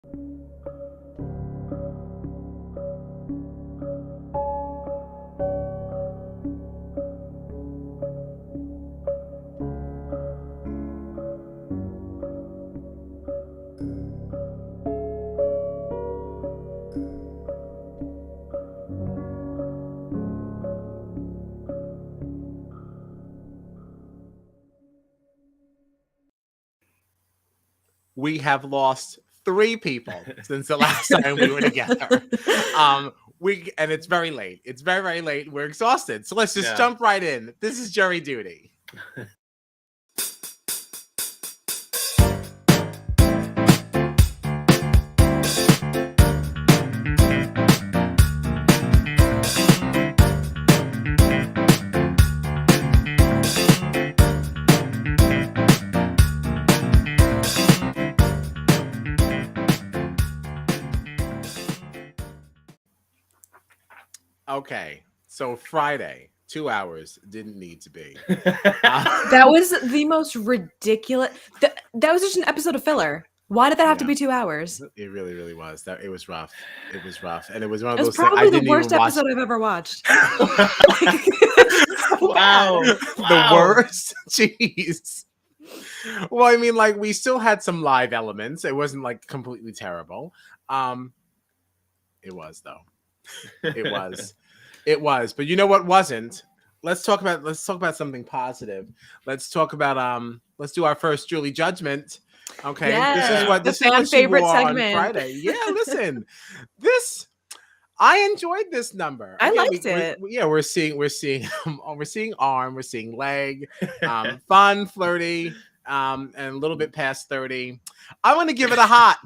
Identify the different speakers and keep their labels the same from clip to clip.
Speaker 1: We have lost 3 people since the last time we were together. And it's very late. It's very, very late. We're exhausted. So let's just jump right in. This is jury duty. Okay, so Friday, 2 hours didn't need to be.
Speaker 2: That was the most ridiculous. That was just an episode of filler. Why did that have to be 2 hours?
Speaker 1: It really, really was. It was rough. It was rough, and it was one of
Speaker 2: those. It was probably the worst episode I've ever watched.
Speaker 1: Wow, the worst. Jeez. Well, I mean, like, we still had some live elements. It wasn't like completely terrible. It was though. It was, but you know what wasn't? Let's talk about something positive. Let's talk about let's do our first Julie judgment. Okay,
Speaker 2: yes.
Speaker 1: This
Speaker 2: is what favorite segment
Speaker 1: on Friday. Yeah, listen, I enjoyed this number.
Speaker 2: I liked it.
Speaker 1: We're seeing arm, we're seeing leg, fun, flirty, and a little bit past 30. I want to give it a hot.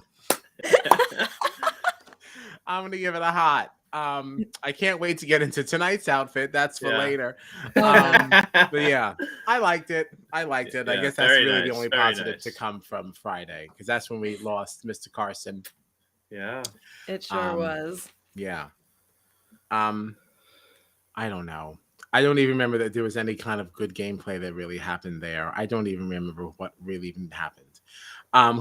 Speaker 1: I'm gonna give it a hot. I can't wait to get into tonight's outfit. That's for later. But yeah, I liked it. I guess that's really the only positive to come from Friday, because that's when we lost Mr. Carson.
Speaker 3: Yeah,
Speaker 2: it sure was.
Speaker 1: Yeah. I don't know. I don't even remember that there was any kind of good gameplay that really happened there. I don't even remember what really even happened.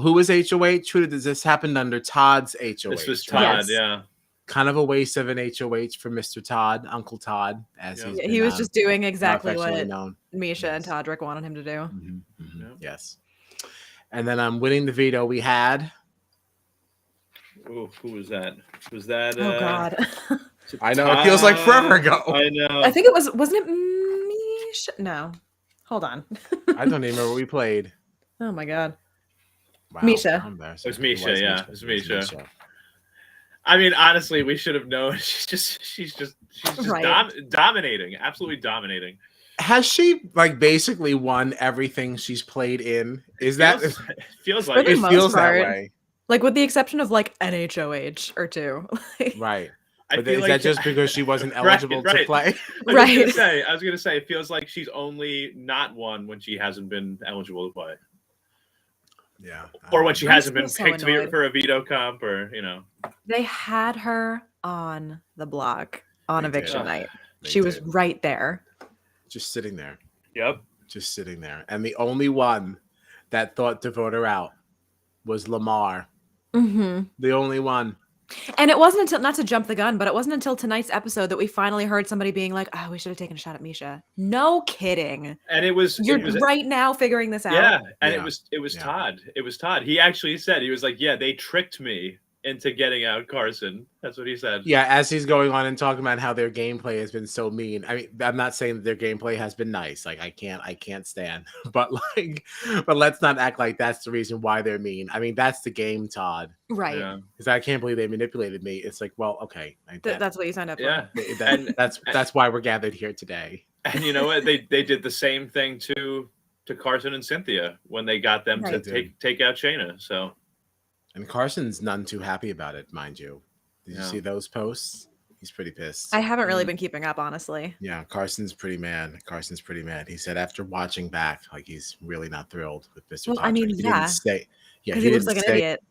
Speaker 1: Who was HOH? This happened under Todd's HOH.
Speaker 3: This was Todd, yeah.
Speaker 1: Kind of a waste of an HOH for Mr. Todd, Uncle Todd, as
Speaker 2: he was just doing exactly what Misha and Todrick wanted him to do.
Speaker 1: Mm-hmm, mm-hmm. Yep. Yes. And then winning the veto, we had.
Speaker 3: Oh, who was that? Was that?
Speaker 2: Oh God.
Speaker 1: I know, it feels like forever ago.
Speaker 3: I know.
Speaker 2: I think it wasn't it Misha? No. Hold on.
Speaker 1: I don't even remember what we played.
Speaker 2: Oh my God.
Speaker 1: Wow,
Speaker 2: Misha.
Speaker 3: It was Misha, It was Misha. I mean, honestly, we should have known. She's just dominating, absolutely dominating.
Speaker 1: Has she basically won everything she's played in? Feels like
Speaker 2: it feels that way. Like, with the exception of an HOH or two.
Speaker 1: Right. But is that just because she wasn't eligible to play?
Speaker 3: I was gonna say it feels like she's only not won when she hasn't been eligible to play.
Speaker 1: Yeah.
Speaker 3: Or when she hasn't been picked for a veto comp, or
Speaker 2: They had her on the block on eviction night. She was right there.
Speaker 1: Just sitting there.
Speaker 3: Yep.
Speaker 1: Just sitting there. And the only one that thought to vote her out was Lamar.
Speaker 2: Mm-hmm.
Speaker 1: The only one.
Speaker 2: And it wasn't until, not to jump the gun, but it wasn't until tonight's episode that we finally heard somebody being like, "Oh, we should have taken a shot at Misha." No kidding.
Speaker 3: And it was
Speaker 2: right now figuring this out.
Speaker 3: Yeah, and it was Todd. It was Todd. He actually said, he was like, "Yeah, they tricked me into getting out Carson." That's what he said.
Speaker 1: Yeah, as he's going on and talking about how their gameplay has been so mean. I mean, I'm not saying that their gameplay has been nice. I can't stand. But let's not act like that's the reason why they're mean. I mean, that's the game, Todd.
Speaker 2: Right.
Speaker 1: Because I can't believe they manipulated me. It's like, well, okay.
Speaker 2: That's what you signed up for.
Speaker 3: Yeah.
Speaker 1: That's why we're gathered here today.
Speaker 3: And you know what? They did the same thing to Carson and Cynthia when they got them to take out Shayna. So.
Speaker 1: And Carson's none too happy about it, mind you. Did you see those posts? He's pretty pissed.
Speaker 2: I haven't really been keeping up, honestly.
Speaker 1: Yeah, Carson's pretty mad. He said after watching back, he's really not thrilled with Mr.
Speaker 2: Well,
Speaker 1: Todrick.
Speaker 2: I mean,
Speaker 1: he didn't say. Yeah,
Speaker 2: he looks like an idiot.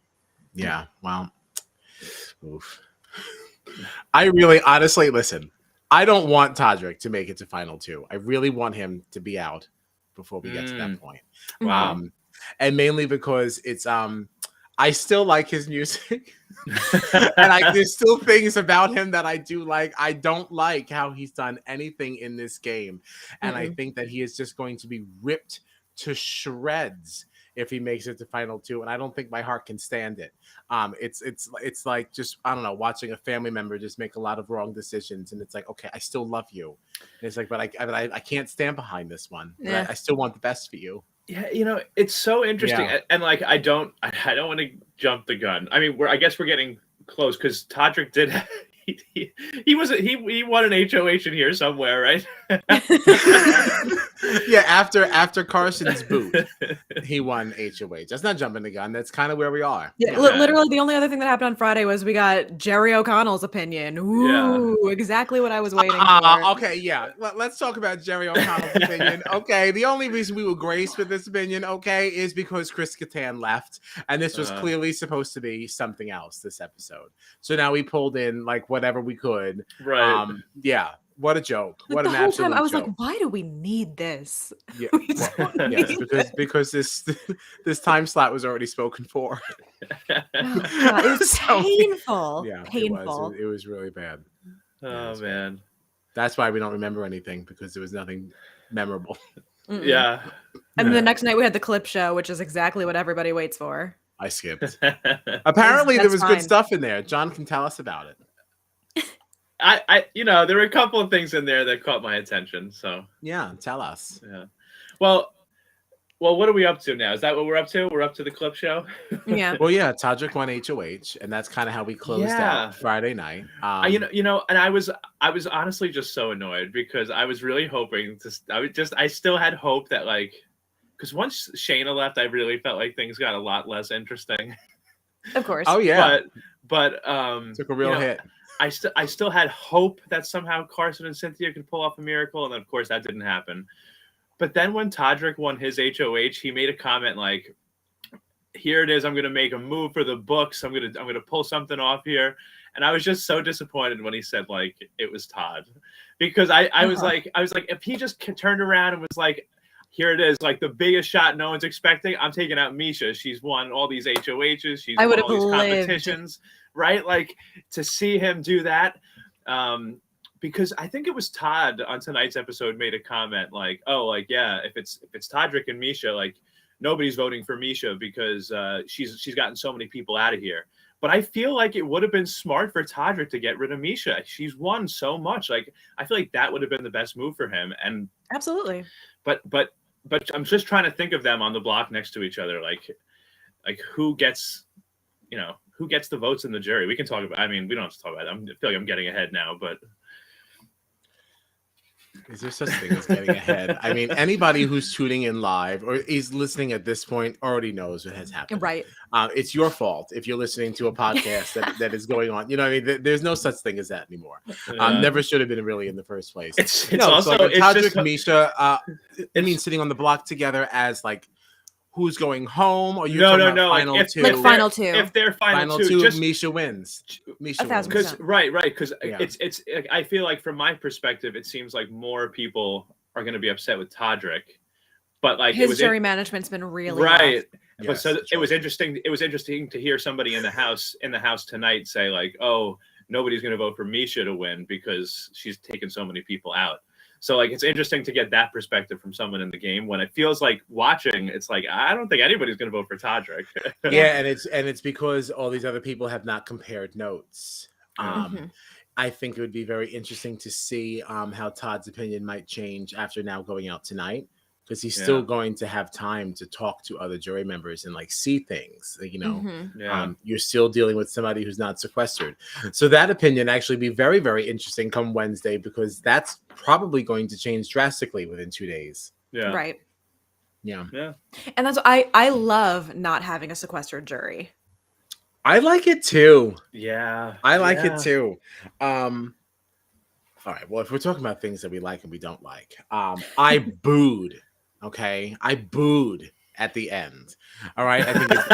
Speaker 1: Yeah, well, oof. I really, honestly, listen. I don't want Todrick to make it to Final 2. I really want him to be out before we get to that point.
Speaker 3: Wow.
Speaker 1: And mainly because it's I still like his music. And there's still things about him that I do like. I don't like how he's done anything in this game. And I think that he is just going to be ripped to shreds if he makes it to final 2. And I don't think my heart can stand it. It's like just, I don't know, watching a family member just make a lot of wrong decisions. And it's like, okay, I still love you. And it's like, but I can't stand behind this one. Yeah. I still want the best for you.
Speaker 3: Yeah, it's so interesting, and like I don't want to jump the gun. I mean, I guess we're getting close because Todrick did. He won an HOH in here somewhere, right?
Speaker 1: Yeah, after Carson's boot, he won HOH. That's not jumping the gun. That's kind of where we are.
Speaker 2: Yeah, literally the only other thing that happened on Friday was we got Jerry O'Connell's opinion. Ooh, exactly what I was waiting for.
Speaker 1: Okay, yeah. Let's talk about Jerry O'Connell's opinion. Okay, the only reason we were graced with this opinion, is because Chris Kattan left, and this was clearly supposed to be something else this episode. So now we pulled in like whatever we could.
Speaker 3: Right.
Speaker 1: Yeah. What a joke. What an absolute joke. The whole time
Speaker 2: I was like, why do we need this?
Speaker 1: Yeah. Yes, because this time slot was already spoken for.
Speaker 2: It was painful.
Speaker 1: Yeah,
Speaker 2: painful.
Speaker 1: It was really bad.
Speaker 3: Oh, man.
Speaker 1: That's why we don't remember anything, because there was nothing memorable.
Speaker 3: Yeah.
Speaker 2: And then the next night we had the clip show, which is exactly what everybody waits for.
Speaker 1: I skipped. Apparently there was good stuff in there. John can tell us about it.
Speaker 3: There were a couple of things in there that caught my attention. So
Speaker 1: yeah, tell us.
Speaker 3: Yeah. Well, what are we up to now? Is that what we're up to? We're up to the clip show.
Speaker 2: Yeah.
Speaker 1: Well, yeah. Todrick won HOH, and that's kind of how we closed out Friday night.
Speaker 3: And I was honestly just so annoyed because I was really hoping I still had hope that because once Shayna left, I really felt like things got a lot less interesting.
Speaker 2: Of course.
Speaker 1: Oh yeah.
Speaker 3: But
Speaker 1: took a real hit.
Speaker 3: I still had hope that somehow Carson and Cynthia could pull off a miracle, and then of course that didn't happen. But then when Todrick won his HOH, he made a comment like, "Here it is. I'm going to make a move for the books. I'm going to pull something off here." And I was just so disappointed when he said it was Todd, because I was like if he just turned around and was like, "Here it is, the biggest shot no one's expecting. I'm taking out Misha. She's won all these HOHs. She's won all these competitions." Right? To see him do that, because I think it was Todd on tonight's episode made a comment if it's Todrick and Misha, nobody's voting for Misha because she's gotten so many people out of here. But I feel like it would have been smart for Todrick to get rid of Misha. She's won so much. I feel like that would have been the best move for him. And
Speaker 2: absolutely.
Speaker 3: But I'm just trying to think of them on the block next to each other, who gets, who gets the votes in the jury. We can talk about, we don't have to talk about it. I feel like I'm getting ahead now, but.
Speaker 1: Is there such thing as getting ahead? Anybody who's tuning in live or is listening at this point already knows what has happened.
Speaker 2: Right.
Speaker 1: It's your fault if you're listening to a podcast that is going on. There's no such thing as that anymore. Never should have been really in the first place.
Speaker 3: It's Todrick,
Speaker 1: just Misha. Sitting on the block together as who's going home, or final two?
Speaker 2: Final two.
Speaker 3: If they're final two,
Speaker 1: just Misha wins. Misha wins.
Speaker 3: Because it's I feel like from my perspective, it seems like more people are going to be upset with Todrick, but
Speaker 2: his jury management's been really
Speaker 3: right.
Speaker 1: Yes,
Speaker 3: but so it was interesting. It was interesting to hear somebody in the house tonight say oh, nobody's going to vote for Misha to win because she's taken so many people out. So it's interesting to get that perspective from someone in the game when it feels like watching. It's I don't think anybody's going to vote for Todrick.
Speaker 1: Yeah, and it's because all these other people have not compared notes. I think it would be very interesting to see how Todd's opinion might change after now going out tonight, because he's still going to have time to talk to other jury members and see things. You're still dealing with somebody who's not sequestered. So that opinion actually be very, very interesting come Wednesday, because that's probably going to change drastically within 2 days.
Speaker 3: Yeah.
Speaker 2: Right.
Speaker 1: Yeah.
Speaker 3: Yeah.
Speaker 2: And that's I love not having a sequestered jury.
Speaker 1: I like it too.
Speaker 3: Yeah.
Speaker 1: I like it too. All right. Well, if we're talking about things that we like and we don't like, I booed. Okay, I booed at the end. All right, I think it's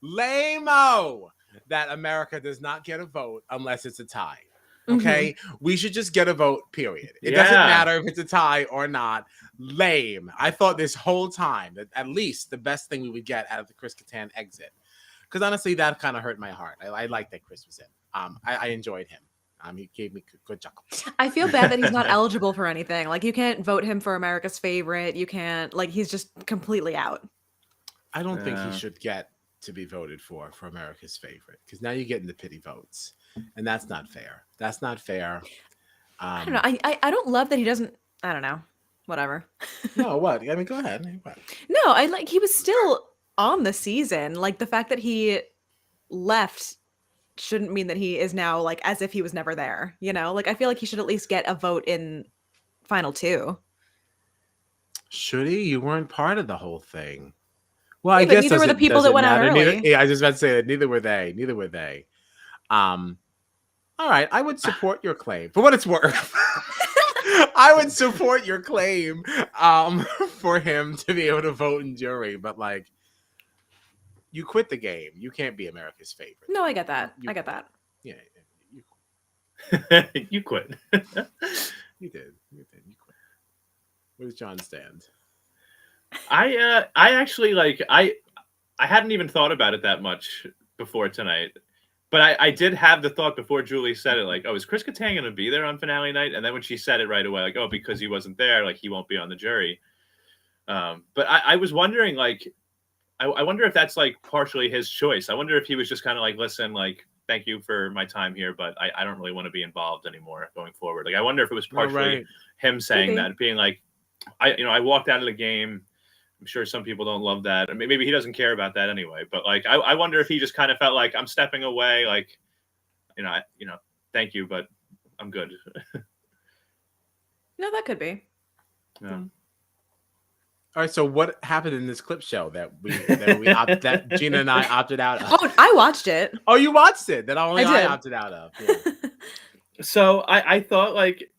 Speaker 1: lame-o that America does not get a vote unless it's a tie. Okay, we should just get a vote, period. It doesn't matter if it's a tie or not. Lame. I thought this whole time that at least the best thing we would get out of the Chris Kattan exit, because honestly, that kind of hurt my heart. I liked that Chris was in. I enjoyed him. He gave me good chuckle.
Speaker 2: I feel bad that he's not eligible for anything. Like, you can't vote him for America's favorite. You can't, like, he's just completely out.
Speaker 1: I don't think he should get to be voted for America's favorite, because now you're getting the pity votes, and that's not fair. That's not fair.
Speaker 2: I don't know. I don't love that he doesn't. I don't know. Whatever.
Speaker 1: No, what? I mean, go ahead. What?
Speaker 2: No, he was still on the season. Like, the fact that he left shouldn't mean that he is now, like, as if he was never there. You know, like, I feel like he should at least get a vote in final 2.
Speaker 1: Should he? You weren't part of the whole thing. Well,
Speaker 2: Yeah,
Speaker 1: I guess
Speaker 2: neither were the people that went out early.
Speaker 1: I was just about to say that neither were they. All right, I would support your claim for what it's worth. I would support your claim for him to be able to vote in jury, but like, you quit the game. You can't be America's favorite.
Speaker 2: No, I get that. I get that.
Speaker 1: Yeah,
Speaker 3: you quit.
Speaker 1: You did. You quit. Where does John stand?
Speaker 3: I actually I hadn't even thought about it that much before tonight, but I did have the thought before Julie said it, like, oh, is Chris Kattan going to be there on finale night? And then when she said it right away, like, oh, because he wasn't there, like, he won't be on the jury. But I was wondering, like, I wonder if that's like partially his choice. I wonder if he was just kind of like, listen, like, thank you for my time here, but I don't really want to be involved anymore going forward. Like, I wonder if it was partially him saying that, being like, I walked out of the game. I'm sure some people don't love that. I mean, maybe he doesn't care about that anyway. But like, I wonder if he just kind of felt like, I'm stepping away. Like, thank you, but I'm good.
Speaker 2: No, that could be.
Speaker 3: Yeah.
Speaker 1: All right. So what happened in this clip show that that Gina and I opted out of?
Speaker 2: Oh, I watched it.
Speaker 1: Oh, you watched it? That only I opted out of. Yeah.
Speaker 3: So I thought, like,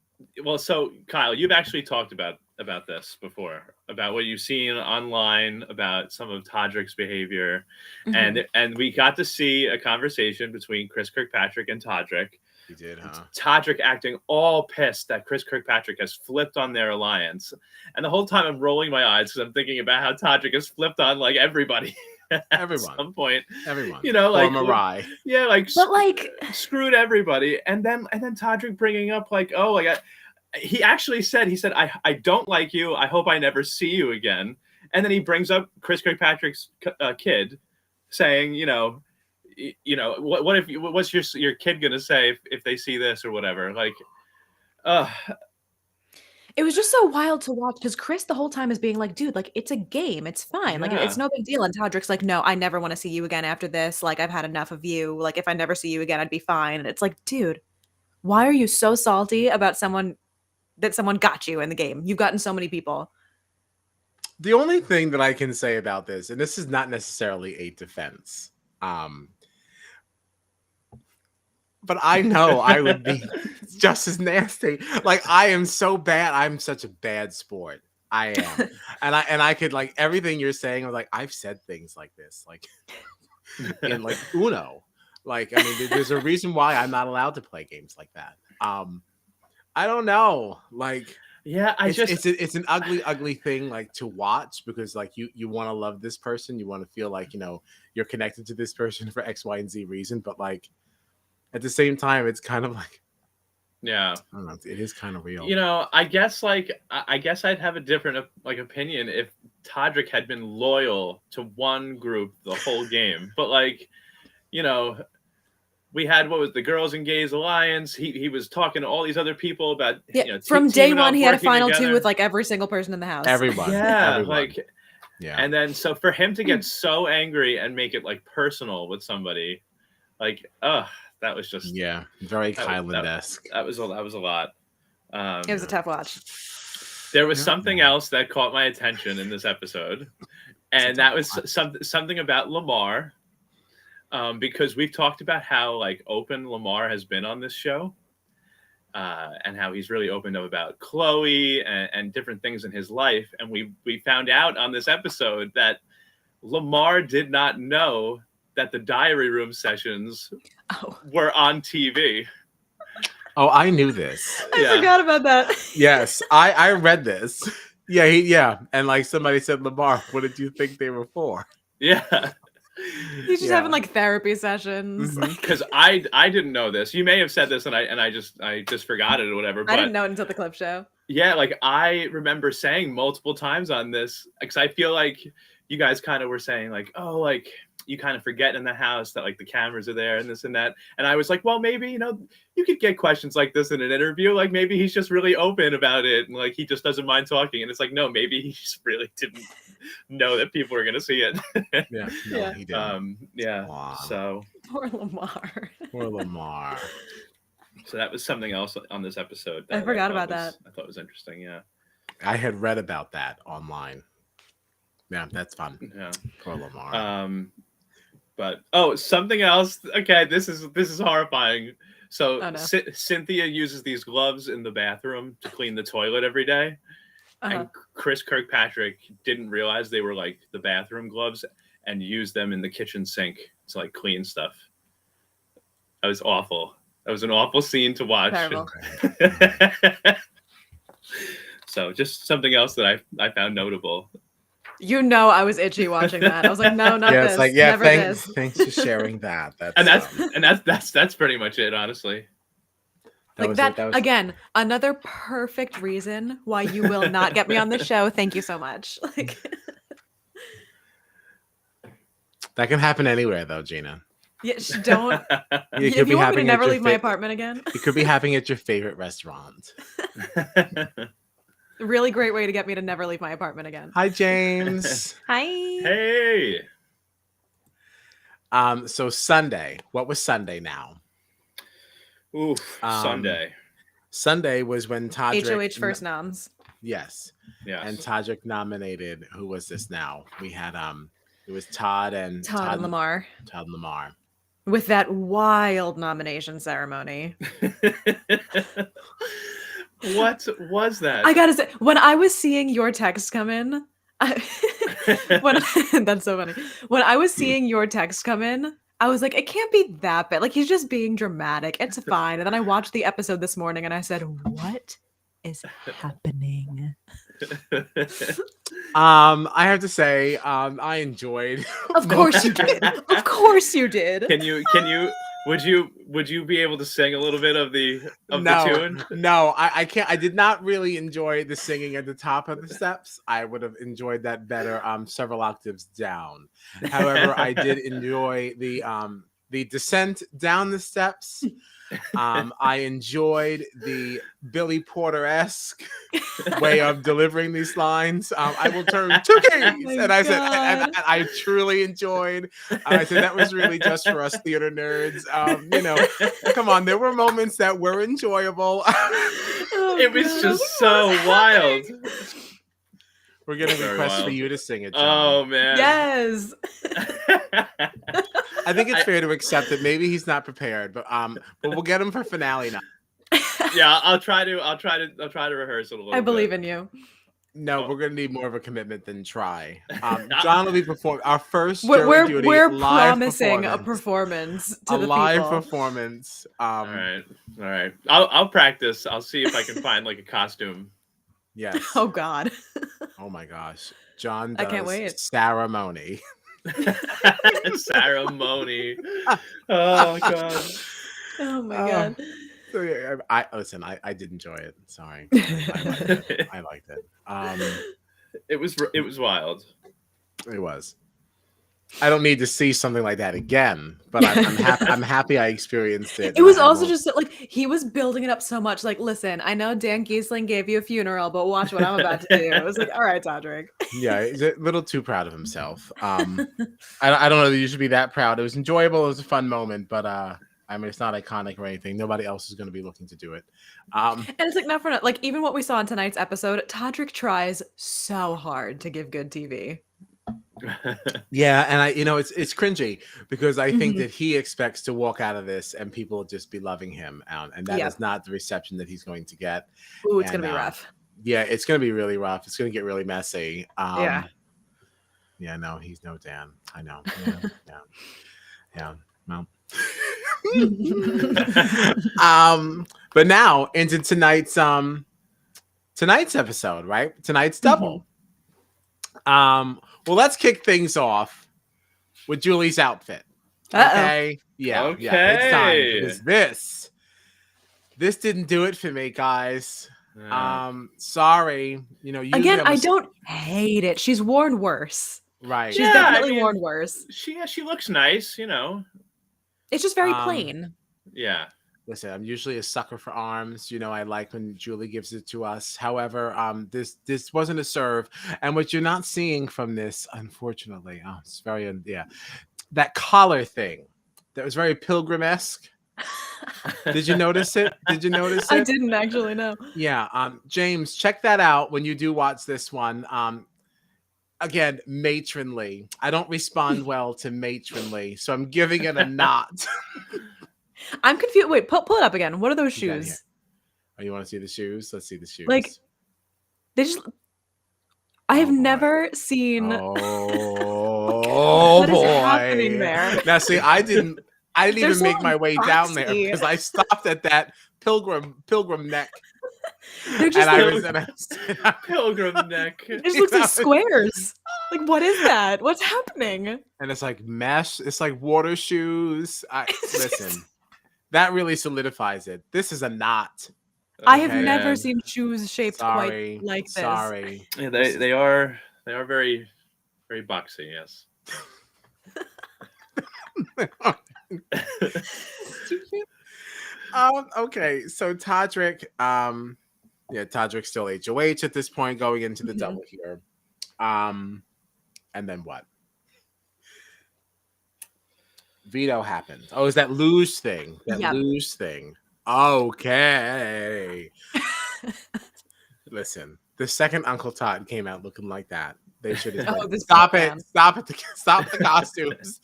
Speaker 3: well, so Kyle, you've actually talked about this before, about what you've seen online about some of Todrick's behavior, and we got to see a conversation between Chris Kirkpatrick and Todrick.
Speaker 1: He did, huh?
Speaker 3: Todrick acting all pissed that Chris Kirkpatrick has flipped on their alliance, and the whole time I'm rolling my eyes because I'm thinking about how Todrick has flipped on like everybody.
Speaker 1: Everyone.
Speaker 3: At some point,
Speaker 1: everyone.
Speaker 3: Like
Speaker 1: Mariah.
Speaker 3: Yeah, like,
Speaker 2: but like
Speaker 3: screwed everybody, and then Todrick bringing up like, oh, like, he actually said, I don't like you. I hope I never see you again. And then he brings up Chris Kirkpatrick's kid, saying, what's your kid gonna say if they see this or whatever? Like,
Speaker 2: it was just so wild to watch because Chris the whole time is being like, dude, like, it's a game. It's fine. Like, it's no big deal. And Todrick's like, no, I never want to see you again after this. Like, I've had enough of you. Like, if I never see you again, I'd be fine. And it's like, dude, why are you so salty about someone got you in the game? You've gotten so many people.
Speaker 1: The only thing that I can say about this, and this is not necessarily a defense, but I know I would be just as nasty. Like, I am so bad. I'm such a bad sport. I am. and I could, like, everything you're saying, I'm like, I've said things like this, like, in like Uno. Like, I mean, there's a reason why I'm not allowed to play games like that. I don't know. Like,
Speaker 3: yeah,
Speaker 1: it's an ugly thing, like, to watch, because like you want to love this person, you want to feel like, you're connected to this person for X, Y, and Z reason, but like at the same time, it's kind of like,
Speaker 3: yeah,
Speaker 1: I don't know, it is kind of real.
Speaker 3: I guess I'd have a different opinion if Todrick had been loyal to one group the whole game, but like, we had the Girls and Gays Alliance. He was talking to all these other people about
Speaker 2: from day one. He had a final two with like every single person in the house.
Speaker 1: Everyone.
Speaker 3: Yeah,
Speaker 1: everyone.
Speaker 3: like, yeah. And then so for him to get so angry and make it like personal with somebody, like, that was just
Speaker 1: very Kylan-esque.
Speaker 3: That was a lot.
Speaker 2: It was a tough watch.
Speaker 3: There was something else that caught my attention in this episode, and that was something about Lamar. Because we've talked about how like open Lamar has been on this show, and how he's really opened up about Chloe and different things in his life. And we found out on this episode that Lamar did not know that the diary room sessions were on TV.
Speaker 1: Oh, I knew this.
Speaker 2: I forgot about that.
Speaker 1: Yes, I read this. Yeah, and like somebody said, Lamar, what did you think they were for?
Speaker 3: Yeah.
Speaker 2: He's just having like therapy sessions.
Speaker 3: Because I didn't know this. You may have said this, and I just forgot it or whatever. But
Speaker 2: I didn't know it until the clip show.
Speaker 3: Yeah, like I remember saying multiple times on this, because I feel like you guys kind of were saying like, oh, like you kind of forget in the house that like the cameras are there and this and that. And I was like, well, maybe, you could get questions like this in an interview. Like maybe he's just really open about it. And like, he just doesn't mind talking. And it's like, no, maybe he just really didn't know that people were going to see it.
Speaker 1: He didn't.
Speaker 3: Wow. So
Speaker 2: poor Lamar.
Speaker 1: Poor Lamar.
Speaker 3: So that was something else on this episode.
Speaker 2: I forgot about that.
Speaker 3: I thought it was interesting. Yeah.
Speaker 1: I had read about that online. Yeah, that's fun.
Speaker 3: Yeah.
Speaker 1: Poor Lamar.
Speaker 3: But something else. Okay, this is horrifying. So Cynthia uses these gloves in the bathroom to clean the toilet every day, and Chris Kirkpatrick didn't realize they were like the bathroom gloves and used them in the kitchen sink to like clean stuff. That was awful. That was an awful scene to watch.
Speaker 2: Terrible.
Speaker 3: So just something else that I found notable.
Speaker 2: I was itchy watching that. I was like, no, not this.
Speaker 1: It's like, thanks for sharing that.
Speaker 3: That's pretty much it, honestly.
Speaker 2: Again, another perfect reason why you will not get me on the show. Thank you so much. Like
Speaker 1: that can happen anywhere, though, Gina.
Speaker 2: Yeah, don't. If you want me to never leave my apartment again,
Speaker 1: it could be happening at your favorite restaurant.
Speaker 2: Really great way to get me to never leave my apartment again.
Speaker 1: Hi, James.
Speaker 2: Hi.
Speaker 3: Hey.
Speaker 1: So Sunday. What was Sunday now?
Speaker 3: Oof. Sunday.
Speaker 1: Sunday was when Todrick
Speaker 2: HOH first noms.
Speaker 1: Yes.
Speaker 3: Yes.
Speaker 1: And Todrick nominated. Who was this now? We had it was Todd and
Speaker 2: Lamar.
Speaker 1: Todd and Lamar.
Speaker 2: With that wild nomination ceremony.
Speaker 3: What was that?
Speaker 2: I gotta say, when I was seeing your text come in, that's so funny. When I was seeing your text come in, I was like, it can't be that bad. Like, he's just being dramatic. It's fine. And then I watched the episode this morning and I said, what is happening?
Speaker 1: I have to say, I enjoyed.
Speaker 2: Of course you did. Of course you did.
Speaker 3: Can you? Would you be able to sing a little bit of the tune?
Speaker 1: No, I can't. I did not really enjoy the singing at the top of the steps. I would have enjoyed that better several octaves down. However, I did enjoy the descent down the steps. I enjoyed the Billy Porter-esque way of delivering these lines. I will turn 2 keys, and I said, and I truly enjoyed. I said that was really just for us theater nerds. Come on, there were moments that were enjoyable.
Speaker 3: It was just so wild.
Speaker 1: We're gonna request for you to sing it, John.
Speaker 3: Oh man,
Speaker 2: yes.
Speaker 1: I think it's fair to accept that maybe he's not prepared, but we'll get him for finale now.
Speaker 3: Yeah, I'll try to rehearse it a little.
Speaker 2: I believe in you.
Speaker 1: No, we're gonna need more of a commitment than try. John will be performing our first.
Speaker 2: We're promising a performance to the
Speaker 1: live
Speaker 2: people.
Speaker 1: Performance.
Speaker 3: All right. I'll practice. I'll see if I can find like a costume.
Speaker 1: Yes.
Speaker 2: Oh God.
Speaker 1: Oh my gosh, John does
Speaker 2: I can't wait.
Speaker 1: ceremony.
Speaker 3: Ceremony. Oh God.
Speaker 2: Oh my God.
Speaker 1: So yeah, I did enjoy it. Sorry, I liked it.
Speaker 3: It was wild.
Speaker 1: It was. I don't need to see something like that again, but I'm happy I experienced it.
Speaker 2: It was also just like he was building it up so much. Like, listen, I know Dan Giesling gave you a funeral, but watch what I'm about to do. It was like, all right, Todrick.
Speaker 1: Yeah, he's a little too proud of himself. I don't know that you should be that proud. It was enjoyable. It was a fun moment, but I mean, it's not iconic or anything. Nobody else is going to be looking to do it. And
Speaker 2: it's like, not for like even what we saw in tonight's episode, Todrick tries so hard to give good TV.
Speaker 1: Yeah, and it's cringy because I think that he expects to walk out of this and people will just be loving him, and that is not the reception that he's going to get.
Speaker 2: Ooh, it's gonna be rough.
Speaker 1: Yeah, it's gonna be really rough. It's gonna get really messy.
Speaker 2: Yeah,
Speaker 1: no, he's no Dan. I know. Yeah. Well, But now into tonight's episode, right? Tonight's double. Well, let's kick things off with Julie's outfit. Okay. Yeah.
Speaker 3: Okay.
Speaker 1: Yeah. It's time because this didn't do it for me, guys. Sorry. You know,
Speaker 2: again, I don't hate it. She's worn worse.
Speaker 1: Right.
Speaker 2: She's definitely worn worse.
Speaker 3: She looks nice, you know.
Speaker 2: It's just very plain.
Speaker 3: Yeah.
Speaker 1: Listen, I'm usually a sucker for arms. You know, I like when Julie gives it to us. However, this wasn't a serve. And what you're not seeing from this, unfortunately, it's very that collar thing that was very Pilgrim-esque. Did you notice it? I
Speaker 2: didn't actually know.
Speaker 1: Yeah. James, check that out when you do watch this one. Again, matronly. I don't respond well to matronly, so I'm giving it a not.
Speaker 2: I'm confused. Wait, pull it up again. What are those shoes?
Speaker 1: Oh, you want to see the shoes? Let's see the shoes.
Speaker 2: Like, they just. I have never seen.
Speaker 1: Oh
Speaker 2: what
Speaker 1: boy!
Speaker 2: Is happening there?
Speaker 1: Now, see, I didn't even make my way down there because I stopped at that pilgrim neck.
Speaker 2: They're just
Speaker 3: pilgrim neck.
Speaker 2: It just looks like squares. Like, what is that? What's happening?
Speaker 1: And it's like mesh. It's like water shoes. Listen, that really solidifies it. This is a knot.
Speaker 2: I have never seen shoes shaped quite like this.
Speaker 1: Sorry.
Speaker 3: Yeah, they are very, very boxy. Yes.
Speaker 1: Okay, so Todrick, Todrick's still HOH at this point, going into the double here. And then what? Veto happened. Oh, is that luge thing? Luge thing. Okay. Listen, the second Uncle Todd came out looking like that. They should have stop the costumes.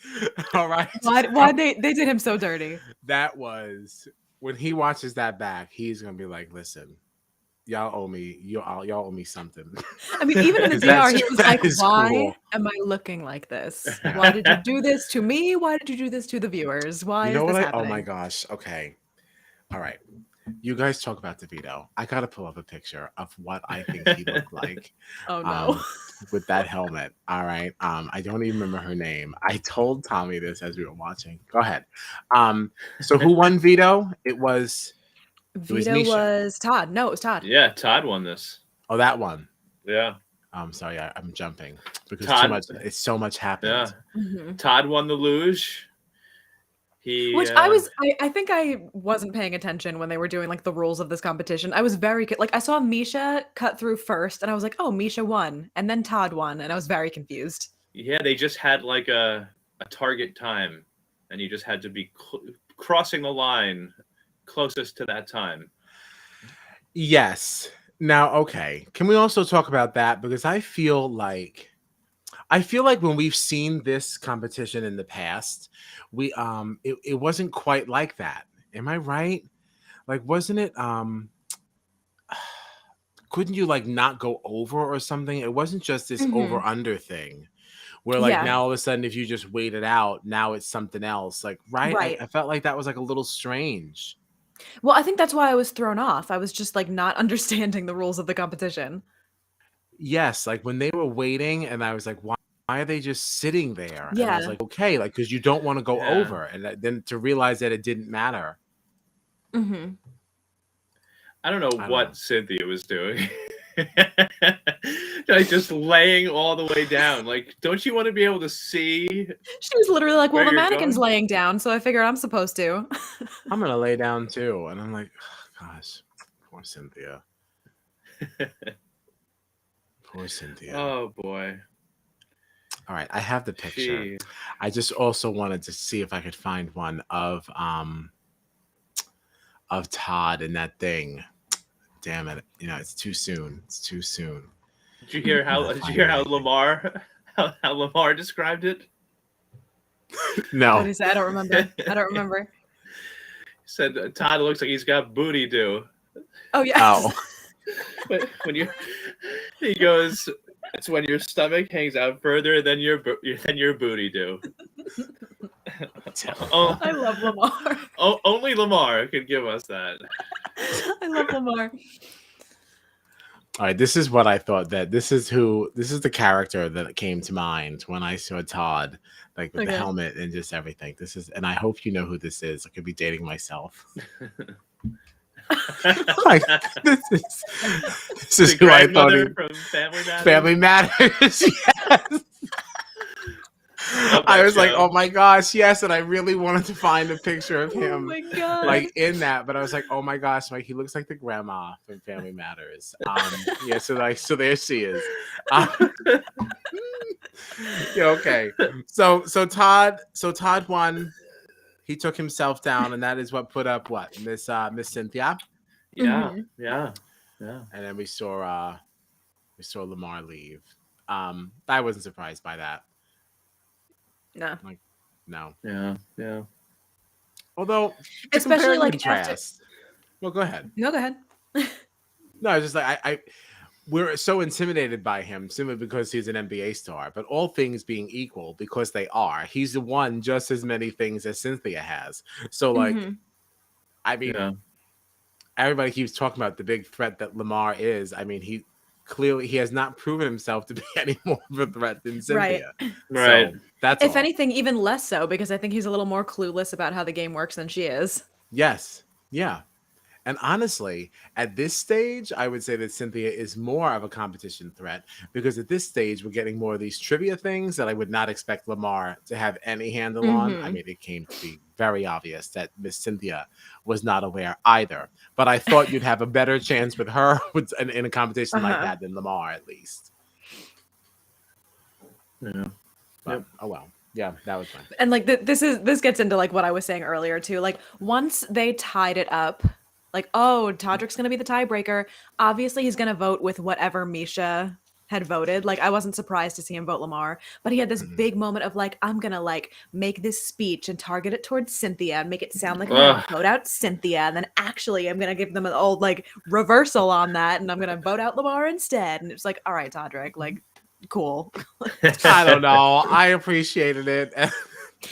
Speaker 1: All right.
Speaker 2: Why they did him so dirty?
Speaker 1: That was when he watches that back, he's gonna be like, listen, y'all owe me something.
Speaker 2: I mean, even in the VR, he was like, why am I looking like this? Why did you do this to me? Why did you do this to the viewers? Why is this happening?
Speaker 1: Oh my gosh. Okay. All right. You guys talk about DeVito. I gotta pull up a picture of what I think he looked like.
Speaker 2: Oh no.
Speaker 1: With that helmet. All right. I don't even remember her name. I told Tommy this as we were watching. Go ahead. So who won Veto? It was
Speaker 2: Todd. No, it was Todd.
Speaker 3: Yeah, Todd won this.
Speaker 1: Oh, that one.
Speaker 3: Yeah.
Speaker 1: I'm sorry, I'm jumping because
Speaker 3: Todd,
Speaker 1: it's so much happened.
Speaker 3: Yeah. Mm-hmm. Todd won the luge.
Speaker 2: I think I wasn't paying attention when they were doing like the rules of this competition. I was I saw Misha cut through first and I was like, oh, Misha won. And then Todd won. And I was very confused.
Speaker 3: Yeah, they just had like a target time and you just had to be crossing the line closest to that time.
Speaker 1: Yes. Now, okay. Can we also talk about that? Because I feel like when we've seen this competition in the past, it wasn't quite like that. Am I right? Like, wasn't it? Couldn't you like not go over or something? It wasn't just this over under thing, where like now all of a sudden if you just wait it out, now it's something else. Like I felt like that was like a little strange.
Speaker 2: Well, I think that's why I was thrown off. I was just like not understanding the rules of the competition.
Speaker 1: Yes, like when they were waiting, and I was like, why are they just sitting there?
Speaker 2: Yeah.
Speaker 1: And I was like, okay, like because you don't want to go over, and then to realize that it didn't matter.
Speaker 2: Mm-hmm.
Speaker 3: I don't know what Cynthia was doing. Like just laying all the way down. Like, don't you want to be able to see?
Speaker 2: She was literally like, well, the mannequin's laying down, so I figured I'm supposed to.
Speaker 1: I'm gonna lay down too. And I'm like, oh, gosh, poor Cynthia. Poor Cynthia.
Speaker 3: Oh boy.
Speaker 1: All right, I have the picture. Jeez. I just also wanted to see if I could find one of Todd in that thing. Damn it! You know, it's too soon. It's too soon.
Speaker 3: Did you hear how Lamar described it?
Speaker 1: No.
Speaker 2: What did he say? I don't remember.
Speaker 3: He said Todd looks like he's got booty do.
Speaker 2: Oh yeah.
Speaker 1: Oh.
Speaker 3: He goes, It's when your stomach hangs out further than your booty do.
Speaker 2: I love Lamar.
Speaker 3: Only Lamar could give us that.
Speaker 2: I love Lamar.
Speaker 1: All right, this is what I thought this is the character that came to mind when I saw Todd, like with the helmet and just everything. And I hope you know who this is. I could be dating myself. Like, this is who I thought
Speaker 3: from Family Matters.
Speaker 1: Family Matters. Yes. I was like, oh my gosh, yes, and I really wanted to find a picture of him,
Speaker 2: oh my God,
Speaker 1: like in that, but I was like, oh my gosh, like he looks like the grandma from Family Matters. Yeah, so there she is. Yeah, okay, so Todd won. He took himself down, and that is what put up Miss Cynthia.
Speaker 3: Yeah. And
Speaker 1: then we saw Lamar leave. I wasn't surprised by that.
Speaker 2: No.
Speaker 1: No.
Speaker 3: Yeah.
Speaker 1: Although,
Speaker 2: especially like
Speaker 1: contrast. Well, go ahead.
Speaker 2: No, go ahead.
Speaker 1: No, it's just like we're so intimidated by him simply because he's an NBA star. But all things being equal, because they are, he's won just as many things as Cynthia has. So, like, I mean, everybody keeps talking about the big threat that Lamar is. I mean, he has not proven himself to be any more of a threat than Cynthia.
Speaker 3: Right.
Speaker 1: So that's
Speaker 2: if anything, even less so, because I think he's a little more clueless about how the game works than she is.
Speaker 1: Yes. Yeah. And honestly, at this stage, I would say that Cynthia is more of a competition threat, because at this stage, we're getting more of these trivia things that I would not expect Lamar to have any handle on. I mean, it came to be very obvious that Miss Cynthia was not aware either. But I thought you'd have a better chance with her in a competition like that than Lamar, at least.
Speaker 3: Yeah.
Speaker 1: But, oh, well. Yeah, that was fun.
Speaker 2: And like this gets into like what I was saying earlier too. Like once they tied it up, like, oh, Todrick's going to be the tiebreaker. Obviously, he's going to vote with whatever Misha had voted. Like, I wasn't surprised to see him vote Lamar, but he had this big moment of like, I'm going to like make this speech and target it towards Cynthia and make it sound like I'm going to vote out Cynthia. And then actually I'm going to give them an old like reversal on that. And I'm going to vote out Lamar instead. And it's like, all right, Todrick, like, cool.
Speaker 1: I don't know. I appreciated it.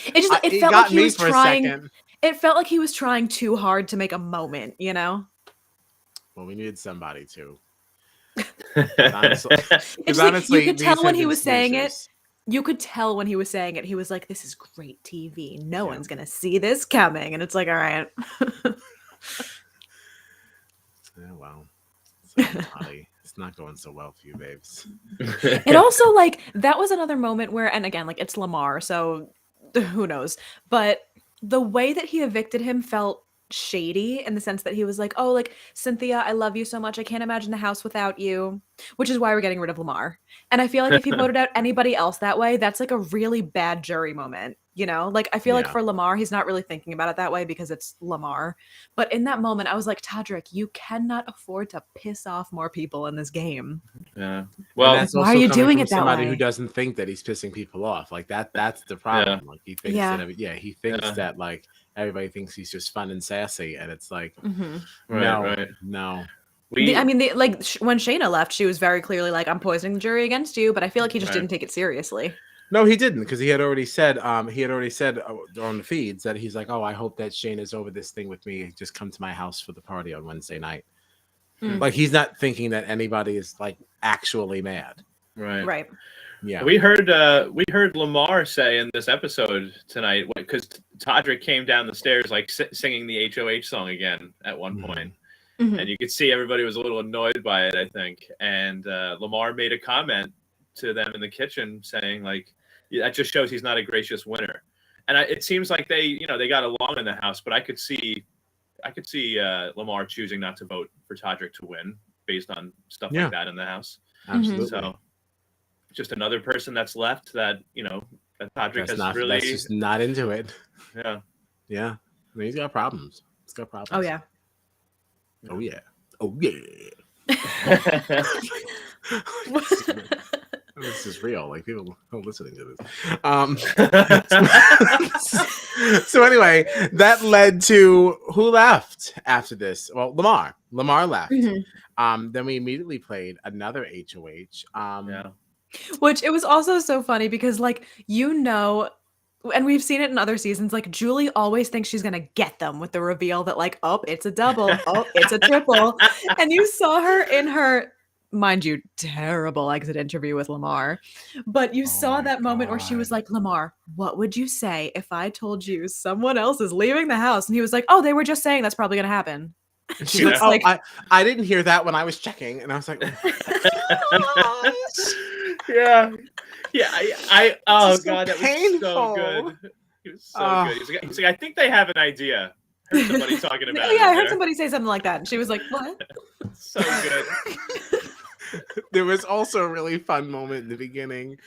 Speaker 2: It felt like he was trying. It felt like he was trying too hard to make a moment, you know?
Speaker 1: Well, we needed somebody to.
Speaker 2: Honestly, you could tell when he was saying it. You could tell when he was saying it. He was like, this is great TV. No one's going to see this coming. And it's like, all right.
Speaker 1: Well, it's not going so well for you, babes.
Speaker 2: And also, like, that was another moment where, and again, like, it's Lamar, so who knows? But the way that he evicted him felt shady in the sense that he was like, oh, like, Cynthia, I love you so much. I can't imagine the house without you, which is why we're getting rid of Lamar. And I feel like if he voted out anybody else that way, that's like a really bad jury moment, you know? Like, I feel like for Lamar, he's not really thinking about it that way because it's Lamar. But in that moment, I was like, Todrick, you cannot afford to piss off more people in this game.
Speaker 3: Yeah. Well,
Speaker 1: that's
Speaker 2: why are you doing it that
Speaker 1: somebody
Speaker 2: way?
Speaker 1: Who doesn't think that he's pissing people off. Like that's the problem. Like he thinks he thinks that like everybody thinks he's just fun and sassy, and it's like no.
Speaker 2: When Shayna left, she was very clearly like, I'm poisoning the jury against you, but I feel like he just didn't take it seriously.
Speaker 1: No, he didn't, because he had already said on the feeds that he's like, oh, I hope that Shayna's over this thing with me. Just come to my house for the party on Wednesday night. Like he's not thinking that anybody is like actually mad.
Speaker 2: Right.
Speaker 1: Yeah.
Speaker 3: We heard Lamar say in this episode tonight, because Todrick came down the stairs like singing the HOH song again at one point. And you could see everybody was a little annoyed by it, I think. And Lamar made a comment to them in the kitchen saying like, that just shows he's not a gracious winner. And it seems like they got along in the house, but I could see Lamar choosing not to vote for Todrick to win based on stuff like that in the house.
Speaker 1: Absolutely.
Speaker 3: So just another person that's left that, that Todrick
Speaker 1: that's just not into it.
Speaker 3: Yeah.
Speaker 1: Yeah. I mean, he's got problems.
Speaker 2: Oh, yeah.
Speaker 1: Oh, yeah. Oh, yeah. This is real. Like people are listening to this. So anyway, that led to who left after this? Well, Lamar. Lamar left. Then we immediately played another HOH.
Speaker 2: Which it was also so funny because, like, and we've seen it in other seasons, like Julie always thinks she's gonna get them with the reveal that, like, oh, it's a double, oh, it's a triple. And you saw her in her, mind you, terrible exit interview with Lamar, but you saw that moment where she was like, Lamar, what would you say if I told you someone else is leaving the house? And he was like, oh, they were just saying that's probably gonna happen.
Speaker 1: And she was like, I didn't hear that when I was checking, and I was like,
Speaker 3: yeah. Oh god, that
Speaker 1: painful.
Speaker 3: was so good. He was so good. He's like, I think they have an idea. I heard somebody talking about it.
Speaker 2: Yeah, I heard somebody say something like that, and she was like, what?
Speaker 3: So good.
Speaker 1: There was also a really fun moment in the beginning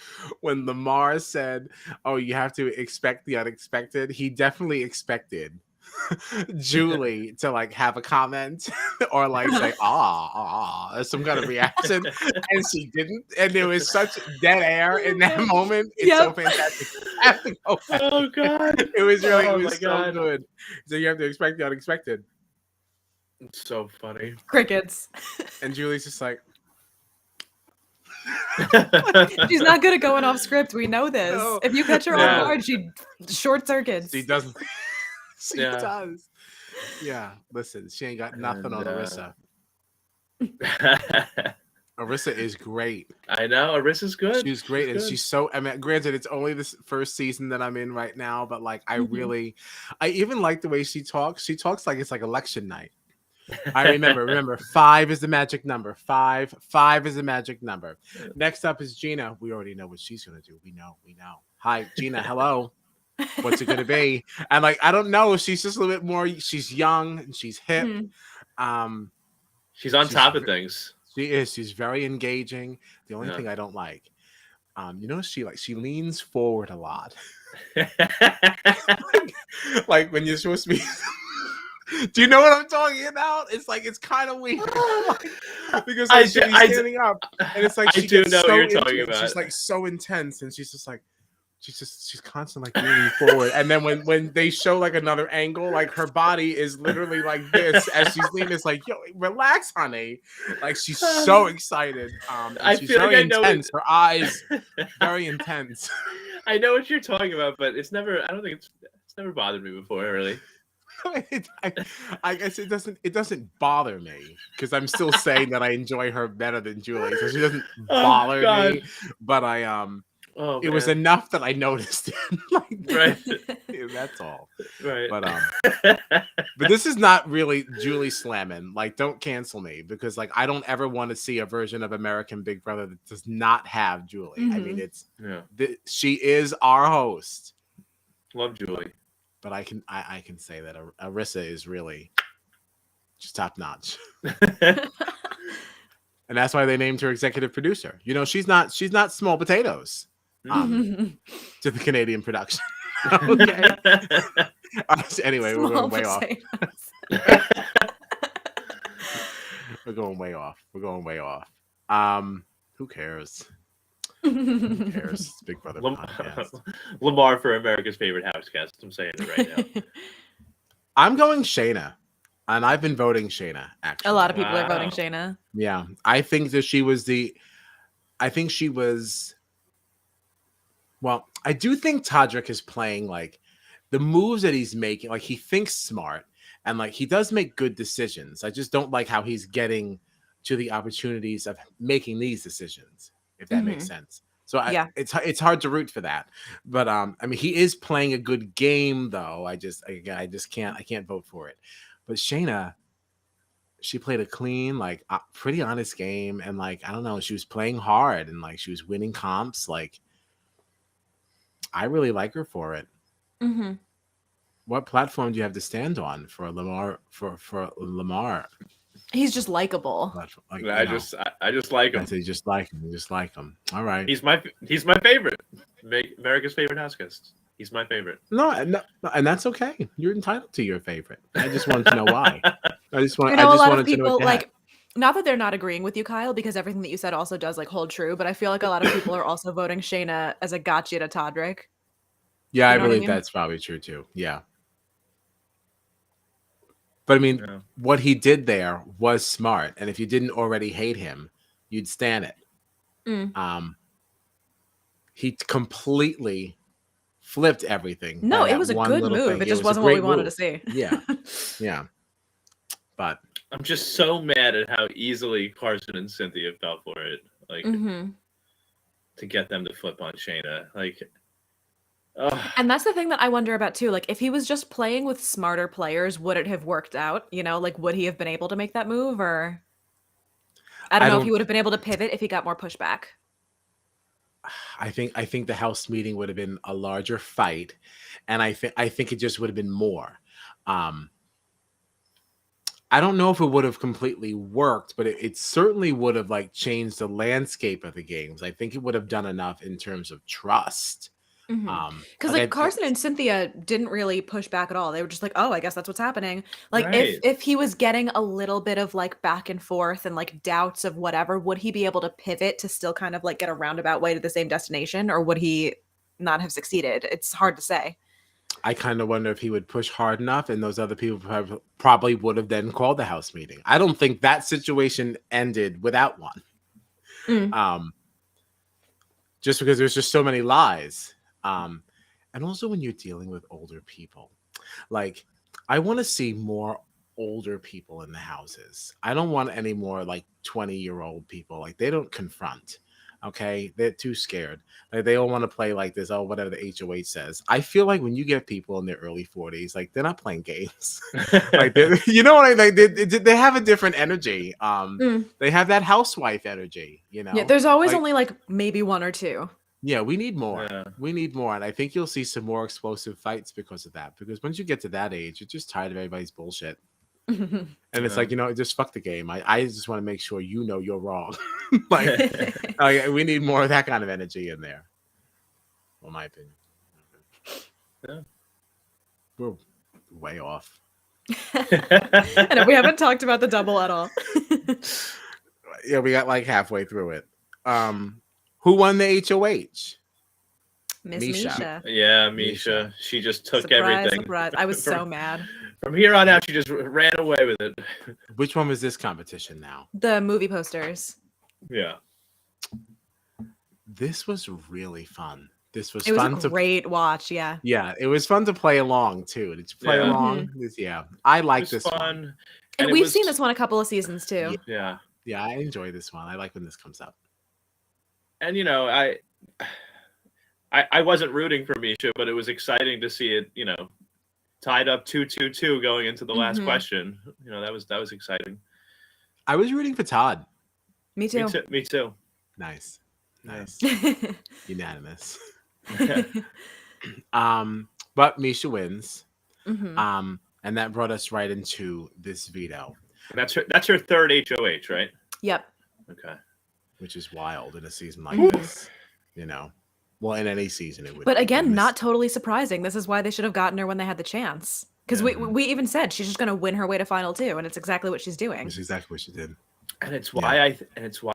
Speaker 1: when Lamar said, oh, you have to expect the unexpected. He definitely expected Julie to like have a comment or like say or some kind of reaction, and she didn't, and there was such dead air in that moment. It's so fantastic.
Speaker 3: Oh god,
Speaker 1: it was really so good. So you have to expect the unexpected.
Speaker 3: It's so funny.
Speaker 2: Crickets.
Speaker 1: And Julie's just like,
Speaker 2: she's not good at going off script. We know this. No. If you catch her off guard, she short circuits.
Speaker 1: She doesn't. She does. Yeah, listen, she ain't got nothing on Arissa. Arissa is great.
Speaker 3: I know, Arissa's good.
Speaker 1: She's great, and she's so. I mean, granted, it's only this first season that I'm in right now, but like, I even like the way she talks. She talks like it's like election night. I remember 5 is the magic number. 5 is the magic number. Next up is Gina. We already know what she's gonna do. We know. Hi, Gina. Hello. What's it gonna be? And like, I don't know. She's just a little bit more. She's young and she's hip.
Speaker 3: She's on top of things.
Speaker 1: She is. She's very engaging. The only thing I don't like, she leans forward a lot. like when you're supposed to be. Do you know what I'm talking about? It's like, it's kind of weird. Because like, she's standing up, and it's like
Speaker 3: I do know what you're talking about.
Speaker 1: She's like so intense, and she's just like. She's constantly like leaning forward, and then when they show like another angle, like her body is literally like this as she's leaning. It's like, yo, relax, honey. Like she's so excited. She's very intense. Her eyes very intense.
Speaker 3: I know what you're talking about, but it's never. I don't think it's never bothered me before, really.
Speaker 1: I guess it doesn't bother me because I'm still saying that I enjoy her better than Julie, so she doesn't bother me. But it was enough that I noticed it.
Speaker 3: Right.
Speaker 1: That's all.
Speaker 3: Right.
Speaker 1: But this is not really Julie slamming. Like, don't cancel me because like I don't ever want to see a version of American Big Brother that does not have Julie. I mean, she is our host.
Speaker 3: Love Julie. But
Speaker 1: I can say that Arissa is really just top notch. And that's why they named her executive producer. You know, she's not small potatoes. To the Canadian production. Okay. Anyway, we're going way off. We're going way off. Who cares? Who cares? It's Big Brother podcast.
Speaker 3: Lamar for America's favorite house guest. I'm saying it right now.
Speaker 1: I'm going Shayna. And I've been voting Shayna, actually.
Speaker 2: A lot of people are voting Shayna.
Speaker 1: Yeah. I think that she was well, I do think Todrick is playing like the moves that he's making. Like he thinks smart and like he does make good decisions. I just don't like how he's getting to the opportunities of making these decisions, if that makes sense. So it's hard to root for that. But I mean, he is playing a good game though. I can't vote for it. But Shayna, she played a clean, like pretty honest game. And like, I don't know, she was playing hard and like she was winning comps. Like, I really like her for it. What platform do you have to stand on for Lamar? For Lamar,
Speaker 2: he's just likable.
Speaker 3: Like, I just like him.
Speaker 1: I say just like him. Just like him. All right.
Speaker 3: He's my favorite. America's favorite house guest. He's my favorite.
Speaker 1: No, and that's okay. You're entitled to your favorite. I just wanted to know why. I just wanted
Speaker 2: a lot of
Speaker 1: to know
Speaker 2: people like. Not that they're not agreeing with you, Kyle, because everything that you said also does like hold true, but I feel like a lot of people are also voting Shayna as a gotcha to Todrick.
Speaker 1: Yeah,
Speaker 2: You
Speaker 1: I
Speaker 2: know what I
Speaker 1: believe
Speaker 2: mean?
Speaker 1: that's probably true too. Yeah. But I mean, what he did there was smart. And if you didn't already hate him, you'd stand it. He completely flipped everything by
Speaker 2: No, it
Speaker 1: that
Speaker 2: was a
Speaker 1: one
Speaker 2: good
Speaker 1: little
Speaker 2: move.
Speaker 1: thing.
Speaker 2: It
Speaker 1: It
Speaker 2: just
Speaker 1: was a
Speaker 2: wasn't what we
Speaker 1: great
Speaker 2: wanted to
Speaker 1: move.
Speaker 2: see.
Speaker 1: Yeah. Yeah. But
Speaker 3: I'm just so mad at how easily Carson and Cynthia fell for it. Like to get them to flip on Shayna. Like
Speaker 2: and that's the thing that I wonder about too. Like if he was just playing with smarter players, would it have worked out? You know, like would he have been able to make that move or I don't know if he would have been able to pivot if he got more pushback.
Speaker 1: I think the house meeting would have been a larger fight, and I think it just would have been more. I don't know if it would have completely worked, but it certainly would have like changed the landscape of the games. I think it would have done enough in terms of trust.
Speaker 2: Because like Carson and Cynthia didn't really push back at all. They were just like, "Oh, I guess that's what's happening." Like if he was getting a little bit of like back and forth and like doubts of whatever, would he be able to pivot to still kind of like get a roundabout way to the same destination, or would he not have succeeded? It's hard to say.
Speaker 1: I kind of wonder if he would push hard enough, and those other people probably would have then called the house meeting. I don't think that situation ended without one. Just because there's just so many lies. And also when you're dealing with older people, like I want to see more older people in the houses. I don't want any more like 20-year-old people. Like they don't confront. Okay, they're too scared. Like they all want to play like this. Oh, whatever the HOH says. I feel like when you get people in their early 40s, like they're not playing games. Like you know what I mean? Like they have a different energy. They have that housewife energy. You know.
Speaker 2: Yeah, there's always only like maybe one or two.
Speaker 1: Yeah, we need more. Yeah. We need more. And I think you'll see some more explosive fights because of that. Because once you get to that age, you're just tired of everybody's bullshit. And it's like, just fuck the game. I just want to make sure you know you're wrong. like we need more of that kind of energy in there. Well, my opinion. Yeah. We're way off.
Speaker 2: And we haven't talked about the double at all.
Speaker 1: Yeah, we got like halfway through it. Who won the HOH?
Speaker 2: Miss Misha.
Speaker 3: Yeah, Misha. She just took everything.
Speaker 2: Surprise. I was so mad.
Speaker 3: From here on out, she just ran away with it.
Speaker 1: Which one was this competition now?
Speaker 2: The movie posters.
Speaker 3: Yeah.
Speaker 1: This was really fun. It was
Speaker 2: fun a great watch, yeah.
Speaker 1: Yeah, it was fun to play along too. Did you play along? Yeah, I like this one.
Speaker 2: And we've seen this one a couple of seasons too.
Speaker 3: Yeah.
Speaker 1: Yeah, I enjoy this one. I like when this comes up.
Speaker 3: And I wasn't rooting for Misha, but it was exciting to see it, tied up 2-2-2 going into the last question. That was exciting.
Speaker 1: I was rooting for Todd.
Speaker 2: Me too.
Speaker 3: Me too.
Speaker 1: Nice. Unanimous. But Misha wins. And that brought us right into this veto.
Speaker 3: And that's her third HOH, right?
Speaker 2: Yep.
Speaker 3: Okay.
Speaker 1: Which is wild in a season like this. Well, in any season it would.
Speaker 2: But again, not totally surprising. This is why they should have gotten her when they had the chance. Because we even said she's just going to win her way to final 2, and it's exactly what she's doing.
Speaker 1: It's exactly what she did.
Speaker 3: And it's why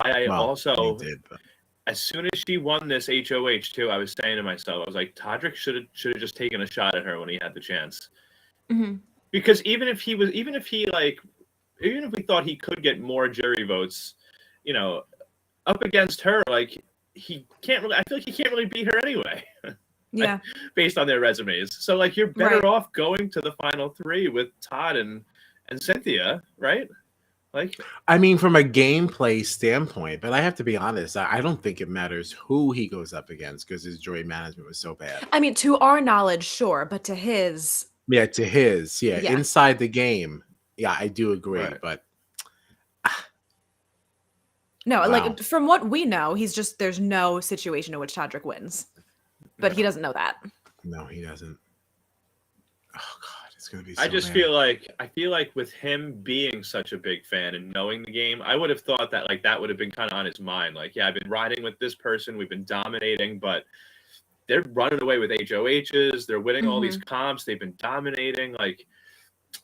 Speaker 3: I also did, but as soon as she won this HOH too, I was saying to myself, I was like, Todrick should have just taken a shot at her when he had the chance. Because even if we thought he could get more jury votes, up against her, like he can't really. I feel like he can't really beat her anyway.
Speaker 2: Yeah,
Speaker 3: based on their resumes. So like you're better off going to the final 3 with Todd and Cynthia, right? Like,
Speaker 1: I mean, from a gameplay standpoint, but I have to be honest, I don't think it matters who he goes up against because his jury management was so bad.
Speaker 2: I mean, to our knowledge, sure, but to his.
Speaker 1: Yeah, inside the game. Yeah, I do agree, but.
Speaker 2: No, like from what we know, there's no situation in which Todrick wins. But he doesn't know that. No,
Speaker 1: he doesn't. Oh God, it's gonna be.
Speaker 3: I feel like with him being such a big fan and knowing the game, I would have thought that that would have been kind of on his mind. Like, yeah, I've been riding with this person, we've been dominating, but they're running away with HOHs. They're winning all these comps. They've been dominating. Like,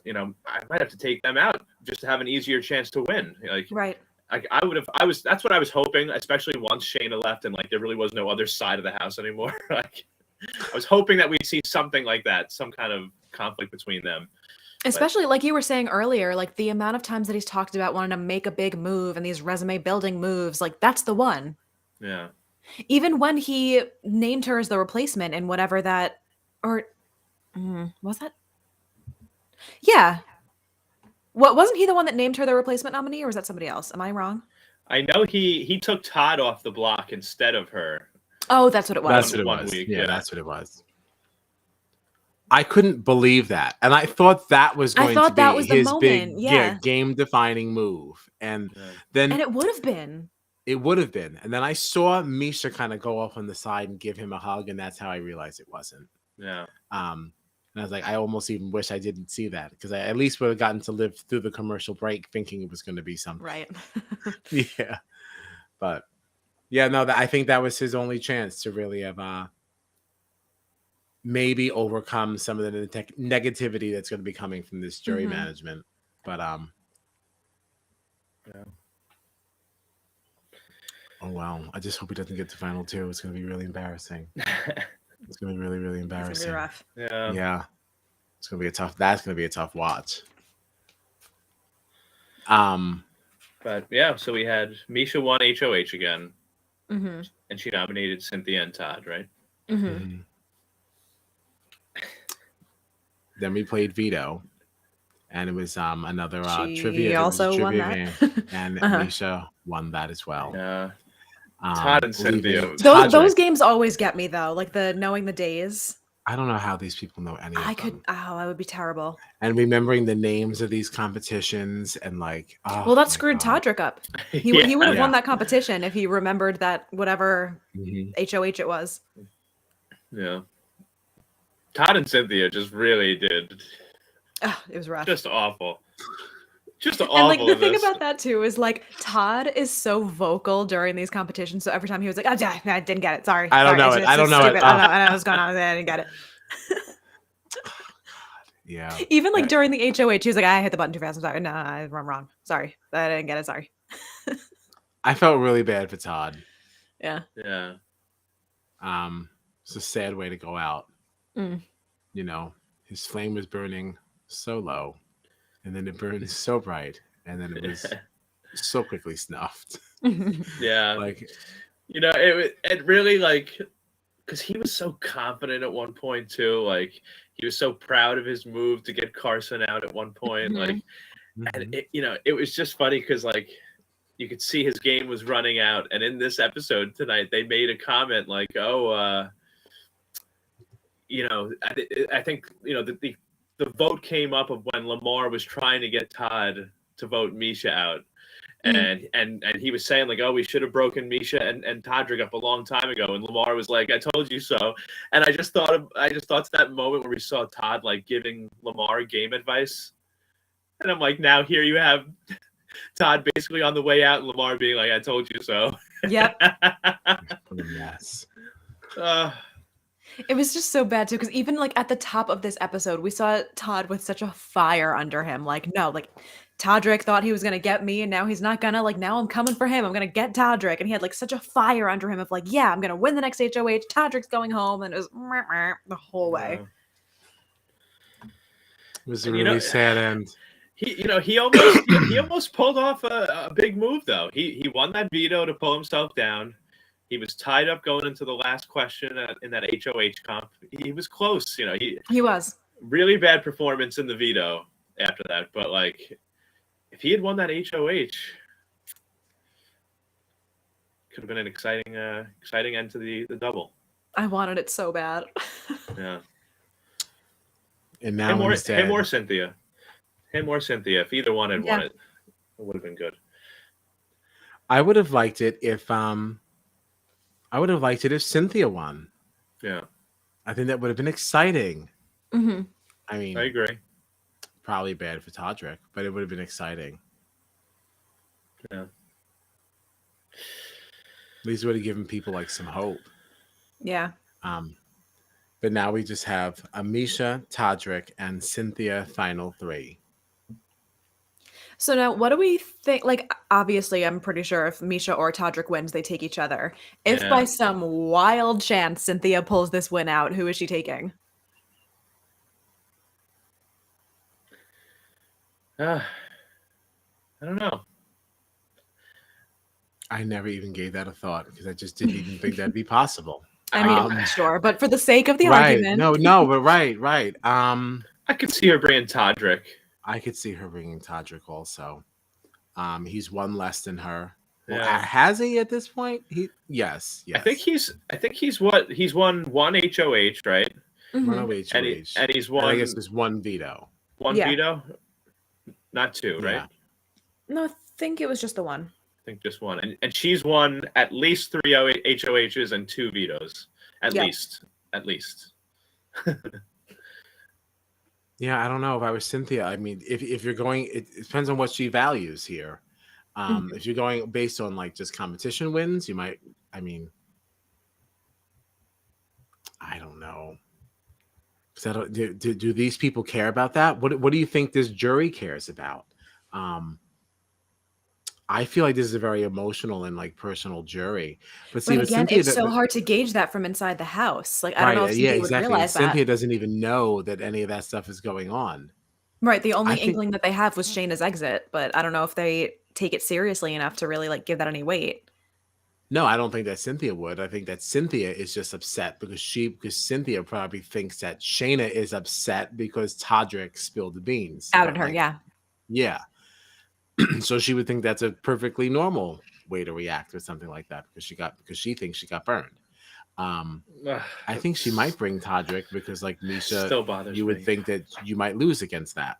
Speaker 3: I might have to take them out just to have an easier chance to win. Like,
Speaker 2: right.
Speaker 3: That's what I was hoping, especially once Shayna left and like there really was no other side of the house anymore. Like, I was hoping that we'd see something like that, some kind of conflict between them.
Speaker 2: Especially like you were saying earlier, like the amount of times that he's talked about wanting to make a big move and these resume building moves, like that's the one.
Speaker 3: Yeah.
Speaker 2: Even when he named her as the replacement and whatever that, or was that? Yeah. What, wasn't he the one that named her the replacement nominee, or was that somebody else? Am I wrong?
Speaker 3: I know he took Todd off the block instead of her.
Speaker 2: Oh, that's what it was.
Speaker 1: That's what it was.
Speaker 3: Week,
Speaker 1: yeah, that's what it was. I couldn't believe that, and I thought that was going to be his big, game-defining move, and then
Speaker 2: it would have been.
Speaker 1: It would have been, and then I saw Misha kind of go off on the side and give him a hug, and that's how I realized it wasn't.
Speaker 3: Yeah.
Speaker 1: And I was like, I almost even wish I didn't see that, because I at least would have gotten to live through the commercial break thinking it was going to be something.
Speaker 2: Right.
Speaker 1: Yeah. But yeah, no, I think that was his only chance to really have maybe overcome some of the negativity that's going to be coming from this jury management. But
Speaker 3: yeah.
Speaker 1: Oh wow! I just hope he doesn't get to final two. It's going to be really embarrassing. It's going to be really, really embarrassing.
Speaker 2: It's going to be rough.
Speaker 3: Yeah.
Speaker 1: Yeah. It's going to be a tough. That's going to be a tough watch.
Speaker 3: But yeah, so we had Misha won HOH again,
Speaker 2: and
Speaker 3: she nominated Cynthia and Todd, right?
Speaker 1: Then we played Veto, and it was another trivia.
Speaker 2: She also won that,
Speaker 1: game, and Misha won that as well.
Speaker 3: Yeah. Todd and Cynthia.
Speaker 2: Those games always get me though, like the knowing the days.
Speaker 1: I don't know how these people know any of them.
Speaker 2: I would be terrible.
Speaker 1: And remembering the names of these competitions and like,
Speaker 2: well, that screwed Todrick up. He would have won that competition if he remembered that whatever HOH it was.
Speaker 3: Yeah. Todd and Cynthia just really did.
Speaker 2: It was rough.
Speaker 3: Just awful. Just awful.
Speaker 2: And like the thing about that too is like Todd is so vocal during these competitions. So every time he was like, I didn't get it. Sorry.
Speaker 1: I don't know it. I don't know it.
Speaker 2: I don't know what's going on. I didn't get it.
Speaker 1: Yeah.
Speaker 2: Even like during the HOH, he was like, I hit the button too fast. I'm sorry. No, I'm wrong. Sorry. I didn't get it. Sorry.
Speaker 1: I felt really bad for Todd.
Speaker 2: Yeah.
Speaker 3: Yeah.
Speaker 1: It's a sad way to go out. You know, his flame was burning so low, and then it burned so bright, and then it was so quickly snuffed.
Speaker 3: Yeah.
Speaker 1: Like,
Speaker 3: you know, it really like, because he was so confident at one point too. Like, he was so proud of his move to get Carson out at one point. Like, and it, you know, it was just funny because like you could see his game was running out. And in this episode tonight, they made a comment like, "Oh, you know, I think you know the vote came up of when Lamar was trying to get Todd to vote Misha out." And he was saying like, oh, we should have broken Misha and Todrick up a long time ago. And Lamar was like, I told you so. And I just thought to that moment where we saw Todd like giving Lamar game advice. And I'm like, now here you have Todd basically on the way out and Lamar being like, I told you so.
Speaker 2: Yep.
Speaker 1: Yes.
Speaker 2: It was just so bad too, because even like at the top of this episode, we saw Todd with such a fire under him. Like, no, like Todrick thought he was gonna get me, and now he's not gonna. Like, now I'm coming for him. I'm gonna get Todrick, and he had like such a fire under him of like, yeah, I'm gonna win the next HOH. Todrick's going home, and it was the whole way.
Speaker 1: It was a really sad end.
Speaker 3: He almost pulled off a big move though. He won that veto to pull himself down. He was tied up going into the last question in that HOH comp. He was close, you know.
Speaker 2: He was
Speaker 3: really bad performance in the veto after that, but like if he had won that HOH, could have been an exciting end to the double.
Speaker 2: I wanted it so bad.
Speaker 3: Yeah.
Speaker 1: And now
Speaker 3: him or Cynthia. If either one had won it, it would have been good.
Speaker 1: I would have liked it if Cynthia won.
Speaker 3: Yeah.
Speaker 1: I think that would have been exciting. I mean,
Speaker 3: I agree.
Speaker 1: Probably bad for Todrick, but it would have been exciting.
Speaker 3: Yeah.
Speaker 1: At least it would have given people like some hope.
Speaker 2: Yeah.
Speaker 1: But now we just have Misha, Todrick, and Cynthia final 3.
Speaker 2: So now, what do we think? Like, obviously, I'm pretty sure if Misha or Todrick wins, they take each other. If by some wild chance Cynthia pulls this win out, who is she taking?
Speaker 3: I don't know.
Speaker 1: I never even gave that a thought because I just didn't even think that'd be possible.
Speaker 2: I mean, sure, but for the sake of the
Speaker 1: right.
Speaker 2: argument.
Speaker 1: No, but right.
Speaker 3: I could see her bringing Todrick.
Speaker 1: I could see her bringing Todrick also. He's one less than her. Well, has he at this point? Yes.
Speaker 3: I think he's won one HOH, right?
Speaker 2: Mm-hmm.
Speaker 1: One HOH.
Speaker 3: And he's won.
Speaker 1: I guess there's one veto.
Speaker 3: One veto? Not two, right?
Speaker 2: Yeah. No, I think it was just the one.
Speaker 3: I think just one. And she's won at least 3 HOHs and 2 vetoes. At least.
Speaker 1: Yeah, I don't know. If I was Cynthia, I mean, if you're going, it depends on what she values here. If you're going based on like just competition wins, you might. I mean, I don't know. Do these people care about that? What do you think this jury cares about? I feel like this is a very emotional and like personal jury. But see,
Speaker 2: again, Cynthia, it's so hard to gauge that from inside the house. Like, I don't know if Cynthia would realize that.
Speaker 1: Cynthia doesn't even know that any of that stuff is going on.
Speaker 2: Right. The only inkling that they have was Shayna's exit, but I don't know if they take it seriously enough to really like give that any weight.
Speaker 1: No, I don't think that Cynthia would. I think that Cynthia is just upset because Cynthia probably thinks that Shayna is upset because Todrick spilled the beans.
Speaker 2: Outed her, yeah.
Speaker 1: Yeah. So she would think that's a perfectly normal way to react or something like that because she thinks she got burned. I think she might bring Todrick because like Misha,
Speaker 3: still bothers
Speaker 1: you would
Speaker 3: me.
Speaker 1: think that you might lose against that.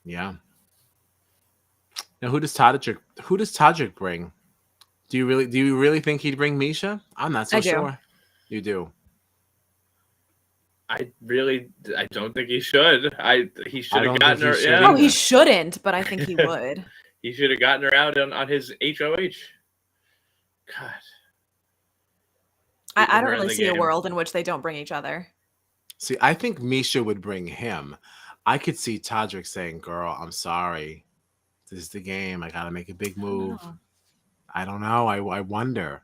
Speaker 1: Yeah. Now who does Todrick bring? Do you really think he'd bring Misha? I'm not so sure. You do.
Speaker 3: I don't think he should. He should have gotten her.
Speaker 2: No, he shouldn't, but I think he would.
Speaker 3: He should have gotten her out on his HOH. God.
Speaker 2: I don't really see a world in which they don't bring each other.
Speaker 1: See, I think Misha would bring him. I could see Todrick saying, "Girl, I'm sorry. This is the game. I got to make a big move." I don't know. I wonder.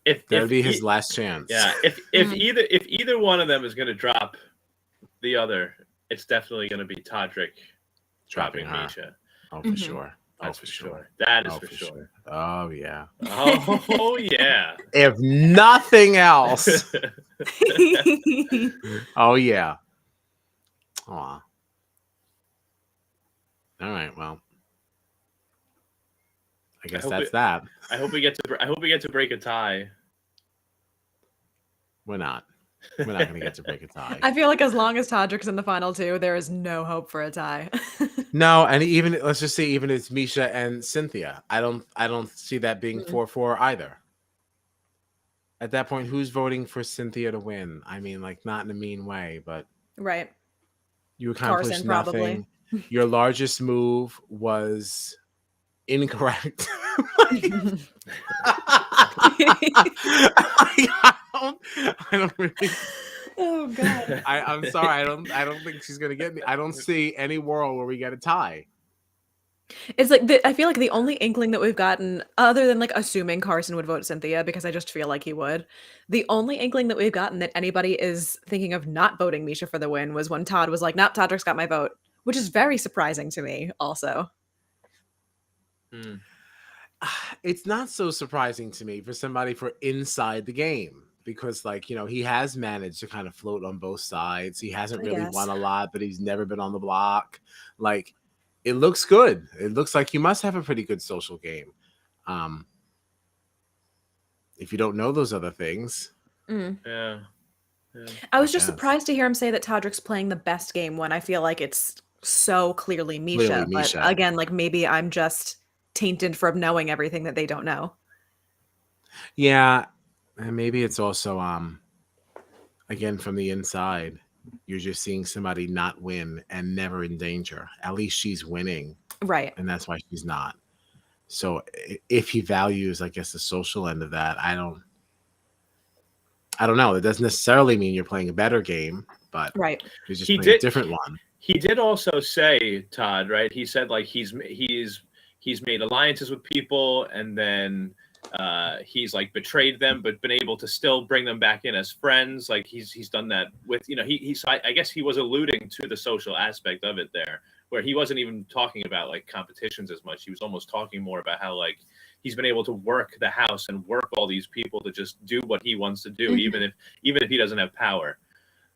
Speaker 3: If
Speaker 1: that'd be his last chance.
Speaker 3: Yeah. If either one of them is going to drop the other, it's definitely going to be Todrick dropping Misha.
Speaker 1: Oh, for sure.
Speaker 3: That's for sure. That is for sure.
Speaker 1: Oh yeah.
Speaker 3: Oh yeah.
Speaker 1: If nothing else. Oh yeah. Aw. All right. Well, I guess that's that.
Speaker 3: I hope we get to break a tie.
Speaker 1: We're not going to get to break a tie.
Speaker 2: I feel like as long as Todrick's in the final 2, there is no hope for a tie.
Speaker 1: No, and even let's just say even it's Misha and Cynthia, I don't see that being 4-4 either. At that point, who's voting for Cynthia to win? I mean, like not in a mean way, but
Speaker 2: right.
Speaker 1: You accomplished nothing. Probably. Your largest move was incorrect. I don't really.
Speaker 2: Oh God.
Speaker 1: I'm sorry. I don't think she's gonna get me. I don't see any world where we get a tie.
Speaker 2: It's like I feel like the only inkling that we've gotten, other than like assuming Carson would vote Cynthia, because I just feel like he would, the only inkling that we've gotten that anybody is thinking of not voting Misha for the win was when Todd was like, "Nope, Todrick's got my vote," which is very surprising to me. Also,
Speaker 1: it's not so surprising to me for somebody for inside the game. Because, like, you know, he has managed to kind of float on both sides. He hasn't really won a lot, but he's never been on the block. Like, it looks good. It looks like you must have a pretty good social game. If you don't know those other things.
Speaker 3: Yeah.
Speaker 2: I was just surprised to hear him say that Todrick's playing the best game when I feel like it's so clearly Misha. But again, like, maybe I'm just tainted from knowing everything that they don't know.
Speaker 1: Yeah. And maybe it's also, again, from the inside. you're just seeing somebody not win and never in danger. At least she's winning.
Speaker 2: Right.
Speaker 1: And that's why she's not. So if he values, I guess, the social end of that, I don't know. It doesn't necessarily mean you're playing a better game, but
Speaker 2: right.
Speaker 1: you're just playing a different one.
Speaker 3: He did also say, Todd, right? He said like he's made alliances with people, and then he's like betrayed them, but been able to still bring them back in as friends. Like he's done that with, you know, I guess he was alluding to the social aspect of it there, where he wasn't even talking about like competitions as much. He was almost talking more about how like he's been able to work the house and work all these people to just do what he wants to do, even if he doesn't have power.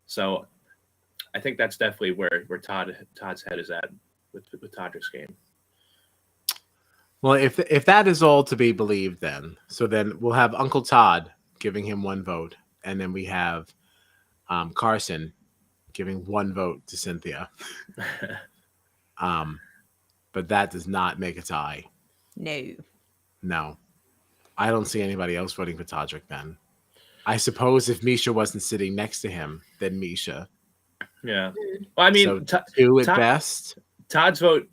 Speaker 3: So I think that's definitely where Todd's head is at with Todrick's game.
Speaker 1: Well, if that is all to be believed, then we'll have Uncle Todd giving him 1 vote, and then we have Carson giving 1 vote to Cynthia. But that does not make a tie. No, I don't see anybody else voting for Todrick. Then I suppose if Misha wasn't sitting next to him, then Misha.
Speaker 3: Yeah, well, I mean,
Speaker 1: so 2 at best.
Speaker 3: Todd's vote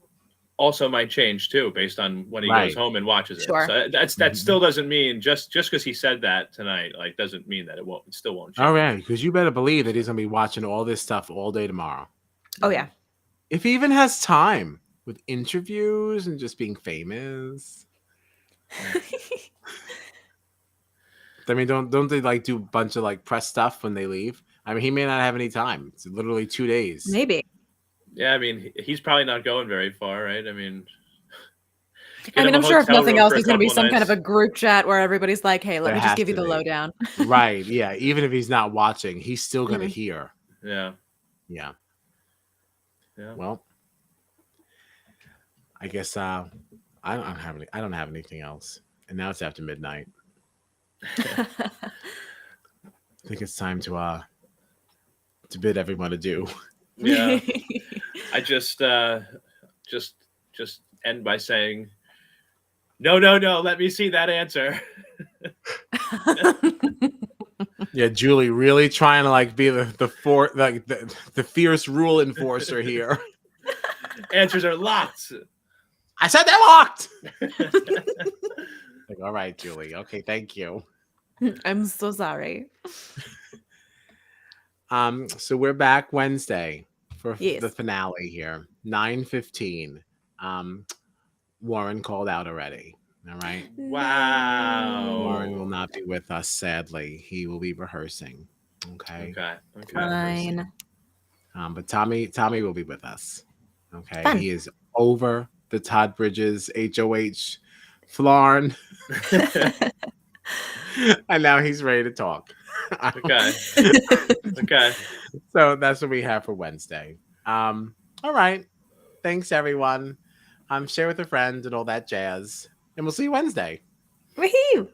Speaker 3: also might change too, based on when he goes home and watches it.
Speaker 2: Sure.
Speaker 3: So that still doesn't mean just because he said that tonight, like doesn't mean that it still won't change.
Speaker 1: All right, because you better believe that he's gonna be watching all this stuff all day tomorrow.
Speaker 2: Oh yeah.
Speaker 1: If he even has time with interviews and just being famous. I mean, don't they like do a bunch of like press stuff when they leave? I mean, he may not have any time. It's literally 2 days.
Speaker 2: Maybe.
Speaker 3: Yeah, I mean, he's probably not going very far, right? I mean,
Speaker 2: I'm sure if nothing else, there's going to be some kind of a group chat where everybody's like, hey, let me just give you the lowdown.
Speaker 1: Right. Yeah. Even if he's not watching, he's still going to hear.
Speaker 3: Yeah.
Speaker 1: Yeah. Yeah. Well, I guess I don't have anything else. And now it's after midnight. I think it's time to bid everyone adieu.
Speaker 3: Yeah. I just end by saying, no, let me see that answer.
Speaker 1: Yeah, Julie really trying to like be the fierce rule enforcer here.
Speaker 3: Answers are locked.
Speaker 1: I said they're locked. Like, all right, Julie. Okay, thank you.
Speaker 2: I'm so sorry.
Speaker 1: So we're back Wednesday for
Speaker 2: the
Speaker 1: finale here, 9:15. Warren called out already. All right.
Speaker 3: Wow.
Speaker 1: Warren will not be with us, sadly. He will be rehearsing. Okay.
Speaker 2: Fine.
Speaker 1: But Tommy will be with us. Okay.
Speaker 2: Fun.
Speaker 1: He is over the Todd Bridges HOH Flarn. And now he's ready to talk.
Speaker 3: Okay.
Speaker 1: So that's what we have for Wednesday. All right. Thanks, everyone. Share with a friend and all that jazz. And we'll see you Wednesday.
Speaker 2: Woohoo!